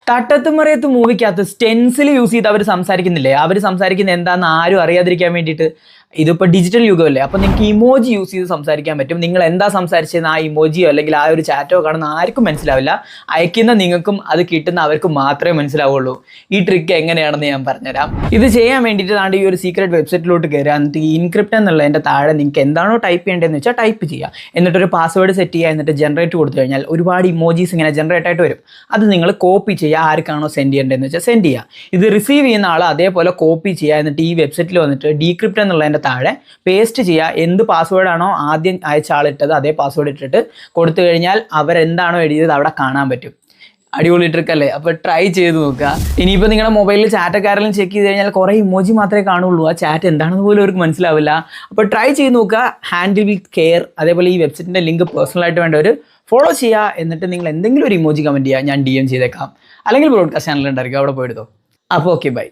തട്ടത്തുമറിയത്ത് മൂവിക്കകത്ത് stencil use ചെയ്ത് അവർ സംസാരിക്കുന്നില്ലേ, അവർ സംസാരിക്കുന്നത് എന്താണെന്ന് ആരും അറിയാതിരിക്കാൻ വേണ്ടിയിട്ട്. ഇതിപ്പോൾ ഡിജിറ്റൽ യുഗമല്ലേ, അപ്പോൾ നിങ്ങൾക്ക് ഇമോജി യൂസ് ചെയ്ത് സംസാരിക്കാൻ പറ്റും. നിങ്ങൾ എന്താ സംസാരിച്ചതെന്ന് ആ ഇമോജിയോ അല്ലെങ്കിൽ ആ ഒരു ചാറ്റോ കാണുന്ന ആർക്കും മനസ്സിലാവില്ല. അയക്കുന്ന നിങ്ങൾക്കും അത് കിട്ടുന്ന അവർക്കും മാത്രമേ മനസ്സിലാവുള്ളൂ. ഈ ട്രിക്ക് എങ്ങനെയാണെന്ന് ഞാൻ പറഞ്ഞുതരാം. ഇത് ചെയ്യാൻ വേണ്ടിയിട്ട് ഈ ഒരു സീക്രട്ട് വെബ്സൈറ്റിലോട്ട് കയറുക. എന്നിട്ട് ഈ ഇൻക്രിപ്റ്റ് എന്നുള്ളതിൻ്റെ താഴെ നിങ്ങൾക്ക് എന്താണോ ടൈപ്പ് ചെയ്യേണ്ടതെന്ന് വെച്ചാൽ ടൈപ്പ് ചെയ്യുക. എന്നിട്ടൊരു പാസ്വേഡ് സെറ്റ് ചെയ്യുക. എന്നിട്ട് ജനറേറ്റ് കൊടുത്തു കഴിഞ്ഞാൽ ഒരുപാട് ഇമോജീസ് ഇങ്ങനെ ജനറേറ്റ് ആയിട്ട് വരും. അത് നിങ്ങൾ കോപ്പി ചെയ്യുക. ആർക്കാണോ സെൻഡ് ചെയ്യേണ്ടതെന്ന് വെച്ചാൽ സെൻഡ് ചെയ്യുക. ഇത് റിസീവ് ചെയ്യുന്ന ആൾ അതേപോലെ കോപ്പി ചെയ്യുക. എന്നിട്ട് ഈ വെബ്സൈറ്റിൽ വന്നിട്ട് ഡീക്രിപ്റ്റ് എന്നുള്ളതിൻ്റെ താഴെ പേസ്റ്റ് ചെയ്യുക. എന്ത് പാസ്വേഡാണോ ആദ്യം അയച്ച ആളിട്ടത് അതേ പാസ്വേഡ് ഇട്ടിട്ട് കൊടുത്തു കഴിഞ്ഞാൽ അവരെന്താണോ എഴുതിയത് അവിടെ കാണാൻ പറ്റും. അടിപൊളി ട്രിക്കല്ലേ? അപ്പോൾ ട്രൈ ചെയ്ത് നോക്കുക. ഇനിയിപ്പോൾ നിങ്ങളുടെ മൊബൈലിൽ ചാറ്റൊക്കെ ആരെങ്കിലും ചെക്ക് ചെയ്ത് കഴിഞ്ഞാൽ കുറേ ഇമോജി മാത്രമേ കാണുള്ളൂ. ആ ചാറ്റ് എന്താണെന്ന് പോലും അവർക്ക് മനസ്സിലാവില്ല. അപ്പോൾ ട്രൈ ചെയ്ത് നോക്കുക. Handle with care. അതേപോലെ ഈ വെബ്സൈറ്റിൻ്റെ ലിങ്ക് പേഴ്സണലായിട്ട് വേണ്ടവർ ഫോളോ ചെയ്യുക. എന്നിട്ട് നിങ്ങൾ എന്തെങ്കിലും ഒരു ഇമോജി കമൻറ്റ് ചെയ്യുക, ഞാൻ DM ചെയ്തേക്കാം. അല്ലെങ്കിൽ ബ്രോഡ്കാസ്റ്റ് ചാനൽ ഉണ്ടായിരിക്കും, അവിടെ പോയെടുത്തോ. അപ്പോൾ ഓക്കെ, ബൈ.